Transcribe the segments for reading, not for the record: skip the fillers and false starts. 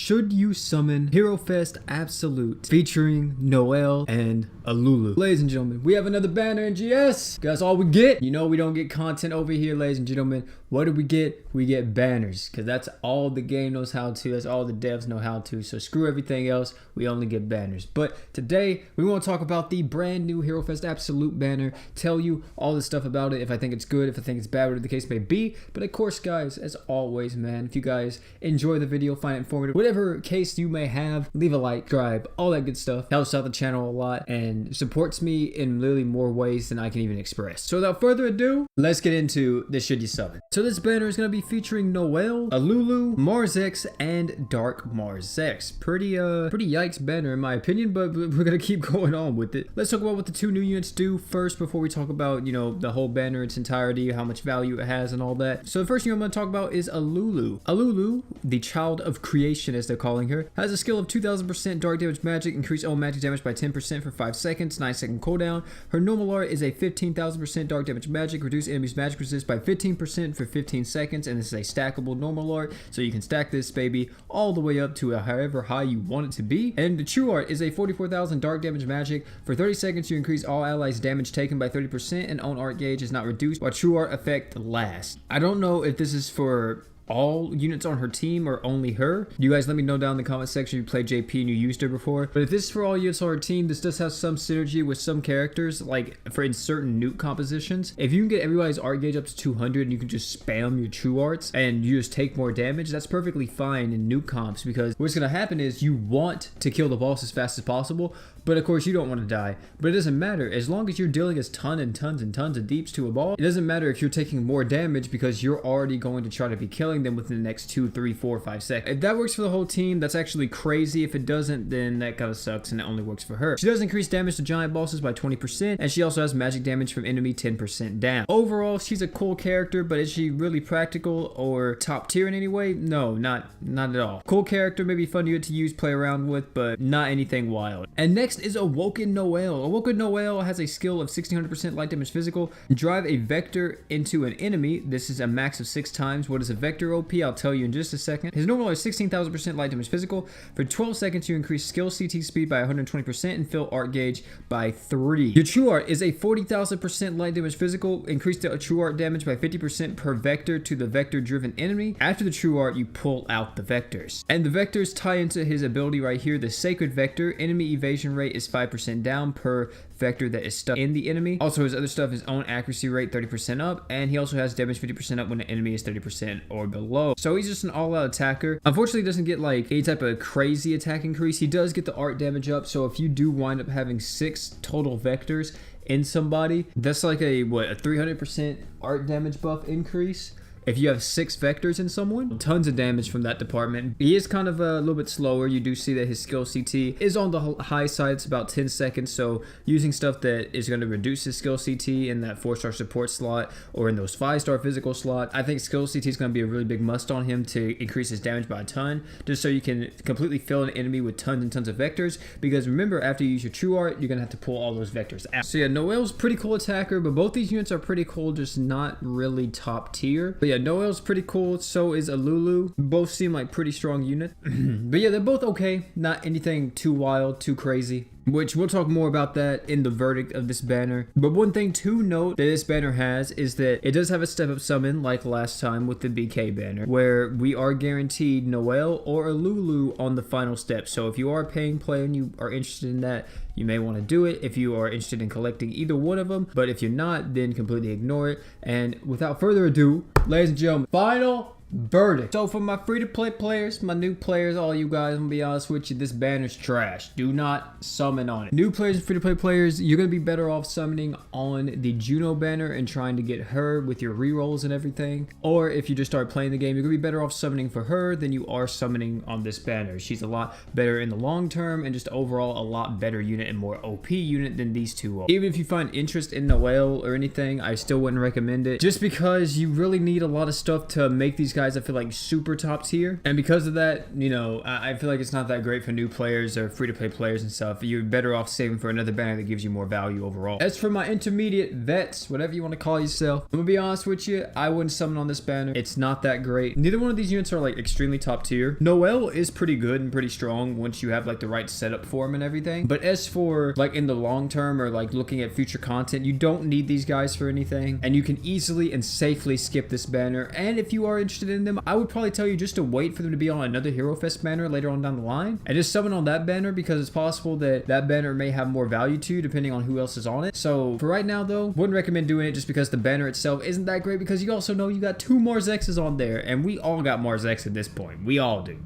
should you summon Hero Fest Absolute featuring Noelle and Alulu. Ladies and gentlemen, we have another banner in GS. That's all we get. You know we don't get content over here, ladies and gentlemen. What do we get? We get banners, because that's all the game knows how to. That's all the devs know how to. So screw everything else. We only get banners. But today, we want to talk about the brand new Hero Fest Absolute banner. Tell you all the stuff about it. If I think it's good, if I think it's bad, whatever the case may be. But of course, guys, as always, man, if you guys enjoy the video, find it informative, whatever case you may have, leave a like, subscribe, all that good stuff. Helps out the channel a lot and supports me in literally more ways than I can even express. So without further ado, let's get into the should you summon. So this banner is going to be featuring Noelle, Alulu, Marzex, and Dark Marzex. Pretty yikes banner in my opinion, but we're going to keep going on with it. Let's talk about what the two new units do first before we talk about, you know, the whole banner, its entirety, how much value it has and all that. So the first thing I'm going to talk about is Alulu. Alulu, the child of creation as they're calling her, has a skill of 2000% dark damage magic, increase all magic damage by 10% for 5 seconds, 9-second cooldown. Her normal art is a 15,000% dark damage magic, reduce enemies magic resist by 15% for 15 seconds, and this is a stackable normal art, so you can stack this baby all the way up to however high you want it to be. And the true art is a 44,000 dark damage magic. For 30 seconds, you increase all allies damage taken by 30%, and own art gauge is not reduced while true art effect lasts. I don't know if this is for all units on her team or only her. You guys let me know down in the comment section if you played JP and you used her before. But if this is for all units on her team, this does have some synergy with some characters, like for in certain nuke compositions. If you can get everybody's art gauge up to 200 and you can just spam your true arts and you just take more damage, that's perfectly fine in nuke comps, because what's going to happen is you want to kill the boss as fast as possible, but of course you don't want to die. But it doesn't matter, as long as you're dealing as tons and tons of deeps to a ball, it doesn't matter if you're taking more damage, because you're already going to try to be killing them within the next 2, 3, 4, 5 seconds. If that works for the whole team, that's actually crazy. If it doesn't, then that kind of sucks and it only works for her. She does increase damage to giant bosses by 20%, and she also has magic damage from enemy 10% down. Overall, she's a cool character, but is she really practical or top tier in any way? No, not at all. Cool character, maybe fun unit to use, play around with, but not anything wild. And next is Awoken Noelle. Awoken Noelle has a skill of 1600% light damage physical. Drive a vector into an enemy. This is a max of 6 times. What is a vector OP? I'll tell you in just a second. His normal is 16,000% light damage physical. For 12 seconds, you increase skill CT speed by 120% and fill art gauge by 3. Your true art is a 40,000% light damage physical. Increase the true art damage by 50% per vector to the vector driven enemy. After the true art, you pull out the vectors. And the vectors tie into his ability right here, the sacred vector. Enemy evasion rate is 5% down per vector that is stuck in the enemy. Also, his other stuff is own accuracy rate 30% up, and he also has damage 50% up when the enemy is 30% or below. So he's just an all-out attacker. Unfortunately, he doesn't get like any type of crazy attack increase. He does get the art damage up, so if you do wind up having 6 total vectors in somebody, that's like a 300% art damage buff increase. If you have 6 vectors in someone, tons of damage from that department. He is kind of a little bit slower. You do see that his skill CT is on the high side. It's about 10 seconds. So using stuff that is going to reduce his skill CT in that 4-star support slot or in those 5-star physical slot, I think skill CT is going to be a really big must on him to increase his damage by a ton, just so you can completely fill an enemy with tons and tons of vectors. Because remember, after you use your true art, you're going to have to pull all those vectors out. So yeah, Noelle's pretty cool attacker, but both these units are pretty cool, just not really top tier. But yeah, Noelle's pretty cool, so is Alulu. Both seem like pretty strong units. But yeah, they're both okay. Not anything too wild, too crazy, which we'll talk more about that in the verdict of this banner. But one thing to note that this banner has is that it does have a step up summon like last time with the BK banner, where we are guaranteed Noelle or Alulu on the final step. So if you are a paying player and you are interested in that, you may want to do it if you are interested in collecting either one of them. But if you're not, then completely ignore it. And without further ado, ladies and gentlemen, final verdict. So for my free-to-play players, my new players, all you guys, I'm gonna be honest with you, this banner's trash. Do not summon on it. New players and free-to-play players, you're gonna be better off summoning on the Juno banner and trying to get her with your rerolls and everything. Or if you just start playing the game, you're gonna be better off summoning for her than you are summoning on this banner. She's a lot better in the long term and just overall a lot better unit and more OP unit than these two are. Even if you find interest in Noelle or anything, I still wouldn't recommend it, just because you really need a lot of stuff to make these guys I feel like super top tier. And because of that, you know, I feel like it's not that great for new players or free-to-play players and stuff. You're better off saving for another banner that gives you more value overall. As for my intermediate vets, whatever you want to call yourself, I'm gonna be honest with you, I wouldn't summon on this banner. It's not that great. Neither one of these units are like extremely top tier. Noel is pretty good and pretty strong once you have like the right setup for him and everything. But as for like in the long term or like looking at future content, you don't need these guys for anything, and you can easily and safely skip this banner. And if you are interested in them, I would probably tell you just to wait for them to be on another Hero Fest banner later on down the line, and just summon on that banner, because it's possible that that banner may have more value to you depending on who else is on it. So for right now though, wouldn't recommend doing it just because the banner itself isn't that great, because you also know you got 2 Mars X's on there, and we all got Mars X at this point. We all do.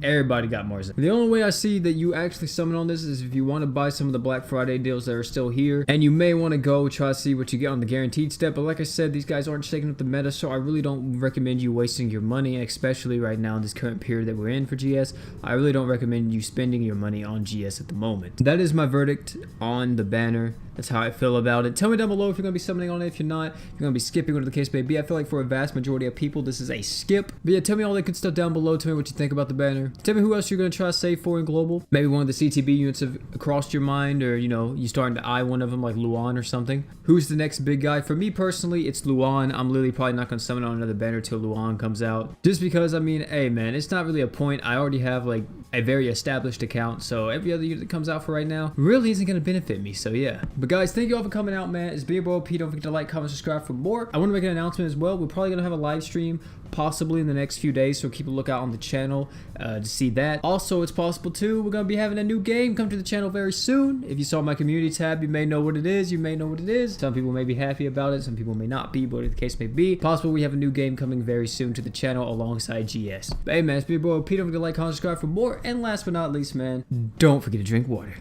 Everybody got Mars X. The only way I see that you actually summon on this is if you want to buy some of the Black Friday deals that are still here, and you may want to go try to see what you get on the guaranteed step. But like I said, these guys aren't shaking up the meta, so I really don't recommend you wasting your money, especially right now in this current period that we're in for GS. I really don't recommend you spending your money on GS at the moment. That is my verdict on the banner. That's how I feel about it. Tell me down below if you're going to be summoning on it. If you're not, if you're going to be skipping, whatever the case may be. I feel like for a vast majority of people, this is a skip. But yeah, tell me all that good stuff down below. Tell me what you think about the banner. Tell me who else you're going to try to save for in global. Maybe one of the CTB units have crossed your mind, or, you know, you starting to eye one of them like Luan or something. Who's the next big guy? For me personally, it's Luan. I'm literally probably not going to summon on another banner till Luan comes out. Just because, I mean, hey man, it's not really a point. I already have like a very established account, so every other unit that comes out for right now really isn't going to benefit me. So yeah. But guys, thank you all for coming out, man. It's been your boy P. Don't forget to like, comment, subscribe for more. I want to make an announcement as well. We're probably going to have a live stream possibly in the next few days, so keep a lookout on the channel to see that. Also, it's possible too, we're going to be having a new game come to the channel very soon. If you saw my community tab, you may know what it is. Some people may be happy about it, some people may not be, but the case may be. Possible we have a new game coming very soon to the channel alongside GS. But hey man, it's been your boy P. Don't forget to like, comment, subscribe for more. And last but not least, man, don't forget to drink water.